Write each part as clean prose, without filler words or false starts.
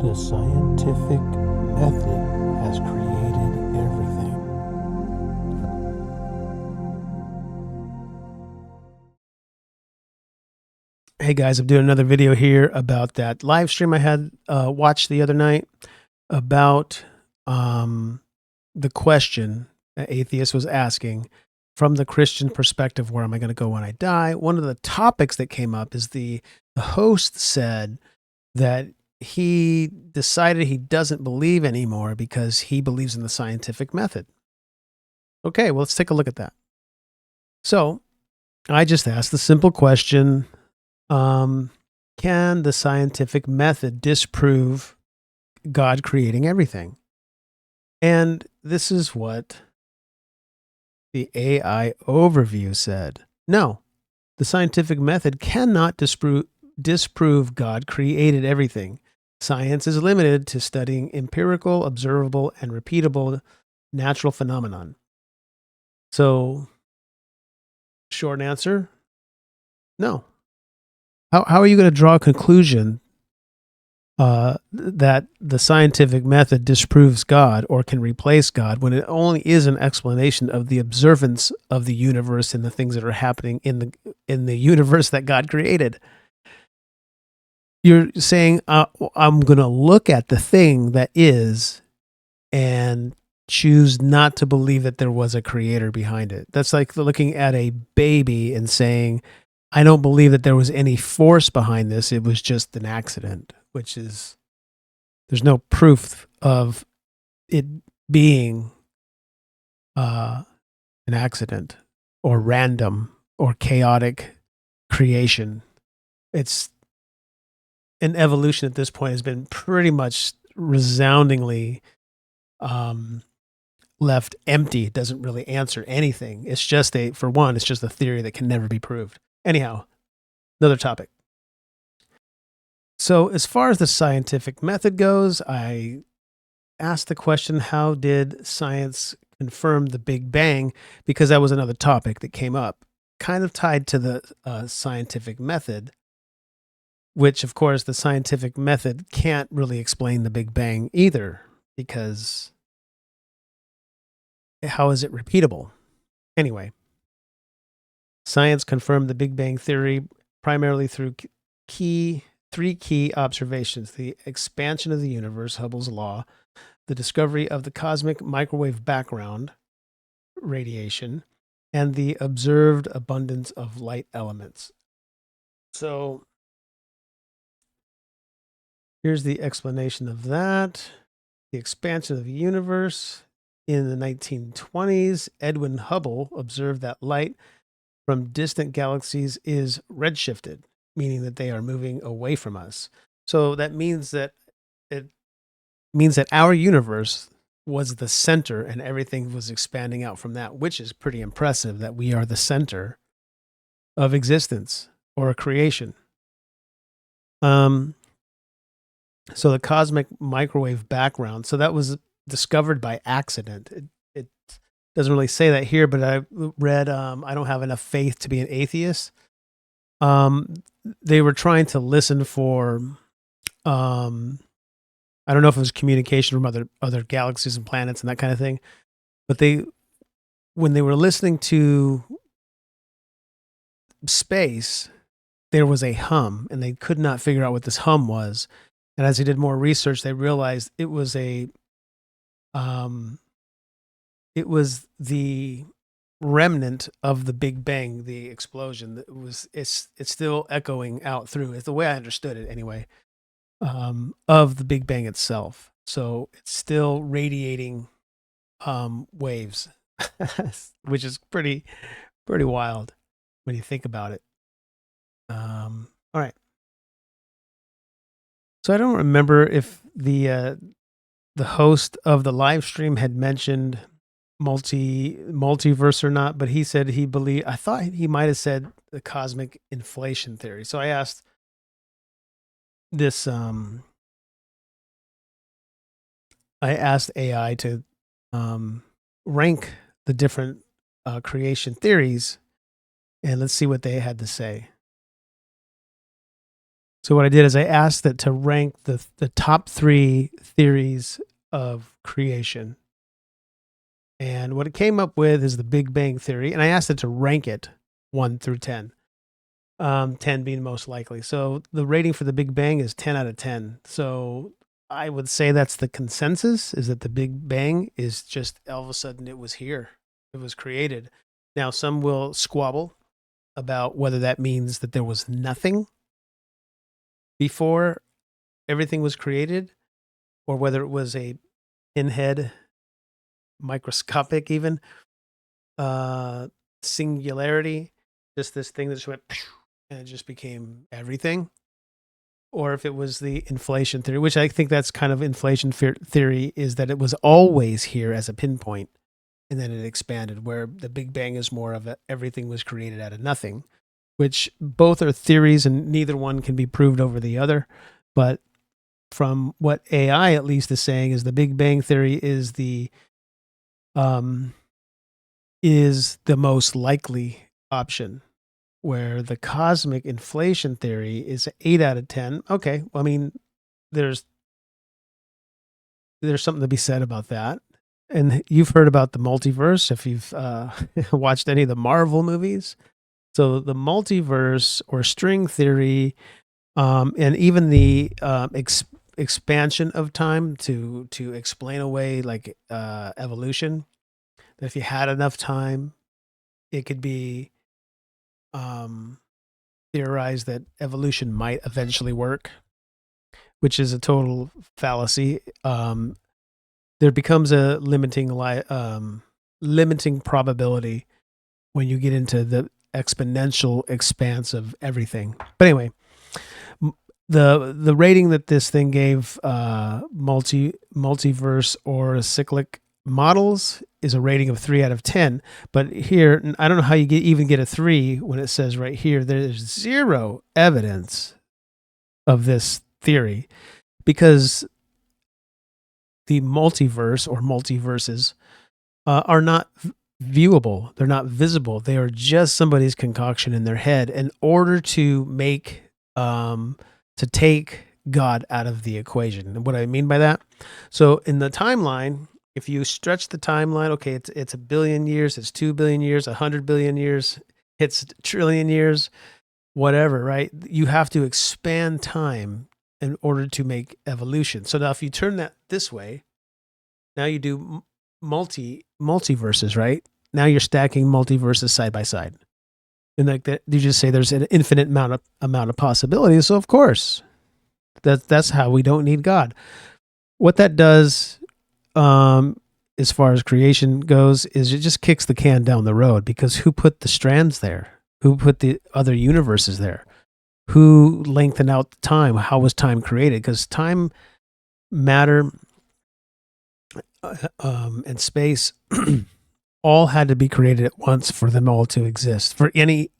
The scientific method has created everything. Hey guys, I'm doing another video here about that live stream I had watched the other night about the question that Atheist was asking from the Christian perspective, where am I going to go when I die? One of the topics that came up is the host said that he decided he doesn't believe anymore because he believes in the scientific method. Okay, well, let's take a look at that. So I just asked the simple question, can the scientific method disprove God creating everything? And this is what the AI overview said. No, the scientific method cannot disprove God created everything. Science is limited to studying empirical, observable, and repeatable natural phenomenon. So, short answer, no. How are you going to draw a conclusion that the scientific method disproves God or can replace God when it only is an explanation of the observance of the universe and the things that are happening in the universe that God created? You're saying, I'm going to look at the thing that is and choose not to believe that there was a creator behind it. That's like looking at a baby and saying, I don't believe that there was any force behind this. It was just an accident, which is, there's no proof of it being an accident or random or chaotic creation. It's an evolution at this point has been pretty much resoundingly left empty. It doesn't really answer anything. It's just for one, it's just a theory that can never be proved. Anyhow, another topic. So as far as the scientific method goes, I asked the question, how did science confirm the Big Bang? Because that was another topic that came up, kind of tied to the scientific method, which, of course, the scientific method can't really explain the Big Bang either, because how is it repeatable? Anyway, science confirmed the Big Bang theory primarily through three key observations: the expansion of the universe, Hubble's law, the discovery of the cosmic microwave background radiation, and the observed abundance of light elements. So here's the explanation of that. The expansion of the universe. In the 1920s, Edwin Hubble observed that light from distant galaxies is redshifted, meaning that they are moving away from us. So that means that our universe was the center and everything was expanding out from that, which is pretty impressive that we are the center of existence or a creation. So the cosmic microwave background, so that was discovered by accident. It doesn't really say that here, but I read, I don't have enough faith to be an atheist. They were trying to listen for, I don't know if it was communication from other galaxies and planets and that kind of thing, but when they were listening to space, there was a hum, and they could not figure out what this hum was. And as they did more research, they realized it was the remnant of the Big Bang, the explosion. It's still echoing out through. It's the way I understood it, anyway, of the Big Bang itself. So it's still radiating waves, which is pretty wild when you think about it. All right. So I don't remember if the host of the live stream had mentioned multiverse or not, but he said I thought he might have said the cosmic inflation theory. So I asked this, I asked AI to rank the different creation theories, and let's see what they had to say. So what I did is I asked it to rank the top 3 theories of creation. And what it came up with is the Big Bang Theory. And I asked it to rank it 1 through 10. 10 being most likely. So the rating for the Big Bang is 10 out of 10. So I would say that's the consensus, is that the Big Bang is just all of a sudden it was here. It was created. Now, some will squabble about whether that means that there was nothing before everything was created, or whether it was a pinhead, microscopic even, singularity, just this thing that just went and it just became everything. Or if it was the inflation theory, which I think that's kind of inflation theory, is that it was always here as a pinpoint and then it expanded, where the Big Bang is more of everything was created out of nothing, which both are theories and neither one can be proved over the other. But from what AI at least is saying, is the Big Bang theory is the most likely option, where the cosmic inflation theory is 8 out of 10. Okay, well, I mean, there's something to be said about that. And you've heard about the multiverse if you've watched any of the Marvel movies. So the multiverse or string theory, and even the expansion of time to explain away like evolution, that if you had enough time, it could be theorized that evolution might eventually work, which is a total fallacy. There becomes a limiting probability when you get into the exponential expanse of everything. But anyway, the rating that this thing gave multiverse or cyclic models is a rating of 3 out of 10. But here, I don't know how you even get a 3 when it says right here there's zero evidence of this theory, because the multiverse or multiverses are not viewable. They're not visible. They are just somebody's concoction in their head in order to make to take God out of the equation. And what I mean by that, so in the timeline, if you stretch the timeline, okay, it's 1 billion years, it's 2 billion years, 100 billion years, it's trillion years, whatever, right? You have to expand time in order to make evolution. So now if you turn that this way, now you do multiverses, right? Now you're stacking multiverses side by side. And like that, you just say there's an infinite amount of possibilities. So of course, that's how we don't need God. What that does, as far as creation goes, is it just kicks the can down the road, because who put the strands there? Who put the other universes there? Who lengthened out the time? How was time created? Because time, matter, and space all had to be created at once for them all to exist. For any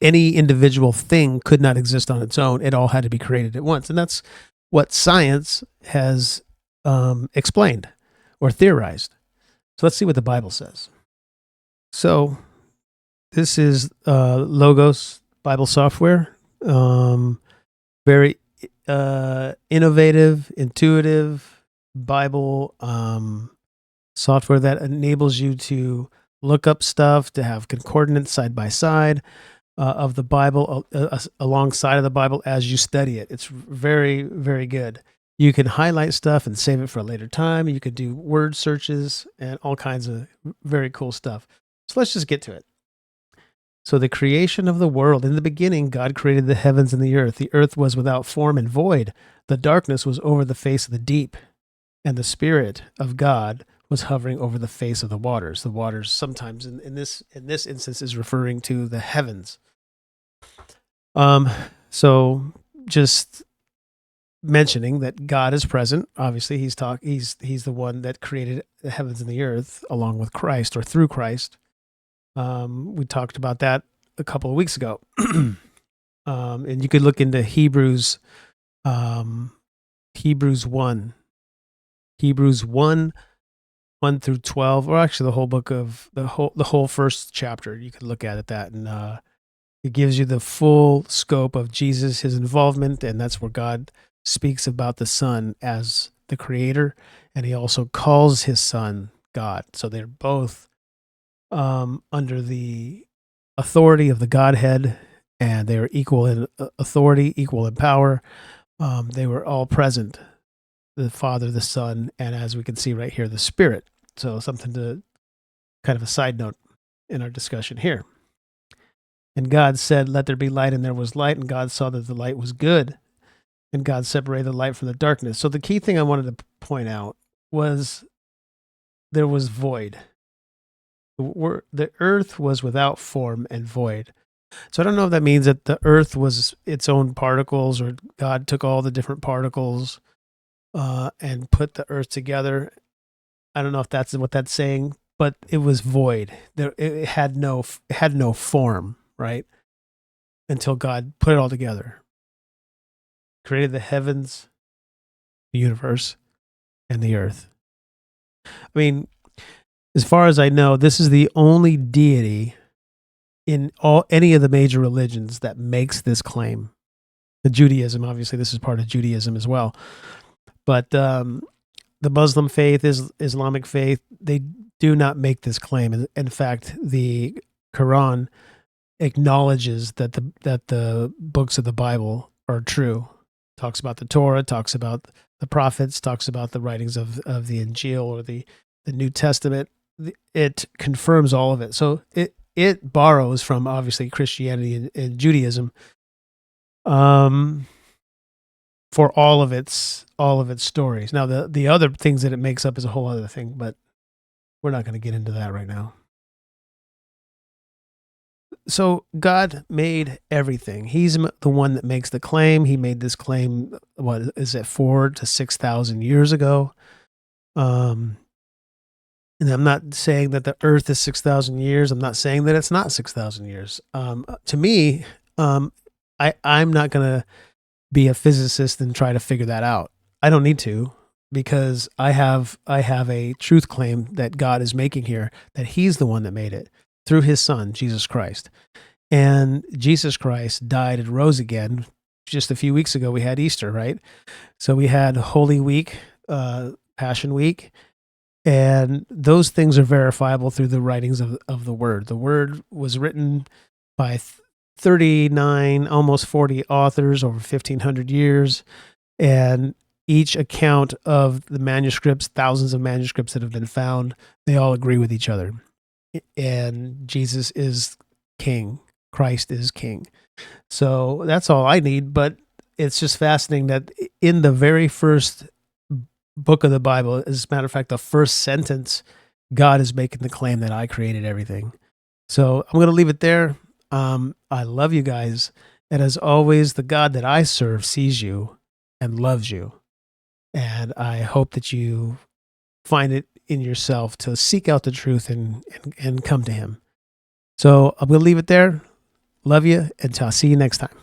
individual thing could not exist on its own. It all had to be created at once. And that's what science has explained or theorized. So let's see what the Bible says. So this is Logos Bible software. Very innovative, intuitive Bible software that enables you to look up stuff, to have concordance side by side of the Bible, alongside of the Bible as you study it. It's very, very good. You can highlight stuff and save it for a later time. You could do word searches and all kinds of very cool stuff. So let's just get to it. So the creation of the world. In the beginning, God created the heavens and the earth. The earth was without form and void. The darkness was over the face of the deep, and the Spirit of God was hovering over the face of the waters. The waters sometimes in this instance is referring to the heavens. So just mentioning that God is present. Obviously, he's the one that created the heavens and the earth along with Christ, or through Christ. We talked about that a couple of weeks ago. And you could look into Hebrews 1 through 12, or actually the whole book of the whole first chapter. You could look at it that, and It gives you the full scope of Jesus, his involvement, and that's where God speaks about the Son as the creator, and he also calls his Son God. So they're both under the authority of the Godhead, and they are equal in authority, equal in power. They were all present, the Father, the Son, and as we can see right here, the Spirit. So something to kind of a side note in our discussion here. And God said, "Let there be light," and there was light, and God saw that the light was good, and God separated the light from the darkness. So the key thing I wanted to point out was there was void. The earth was without form and void. So I don't know if that means that the earth was its own particles, or God took all the different particles and put the earth together. I don't know if that's what that's saying, but it was void. It had no form, right? Until God put it all together, created the heavens, the universe, and the earth. I mean, as far as I know, this is the only deity in any of the major religions that makes this claim. The Judaism, obviously, this is part of Judaism as well. But the Muslim faith, Islamic faith, they do not make this claim. In fact, the Quran acknowledges that the books of the Bible are true. Talks about the Torah, talks about the prophets, talks about the writings of the Injil or the New Testament. It confirms all of it. So it borrows from obviously Christianity and Judaism for all of its stories. Now the other things that it makes up is a whole other thing, but we're not going to get into that right now. So God made everything. He's the one that makes the claim. He made this claim, what is it, 4,000 to 6,000 years ago. And I'm not saying that the earth is 6,000 years. I'm not saying that it's not 6,000 years. To me, I'm not going to be a physicist and try to figure that out. I don't need to, because I have a truth claim that God is making here, that he's the one that made it through his Son, Jesus Christ. And Jesus Christ died and rose again. Just a few weeks ago, we had Easter, right? So we had Holy Week, Passion Week, and those things are verifiable through the writings of the Word. The Word was written by 39, almost 40 authors over 1,500 years, and each account of the manuscripts, thousands of manuscripts that have been found, they all agree with each other. And Jesus is King. Christ is King. So that's all I need. But it's just fascinating that in the very first book of the Bible, as a matter of fact, the first sentence, God is making the claim that I created everything. So I'm going to leave it there. I love you guys. And as always, the God that I serve sees you and loves you. And I hope that you find it in yourself to seek out the truth and come to him. So I'm going to leave it there. Love you, and I'll see you next time.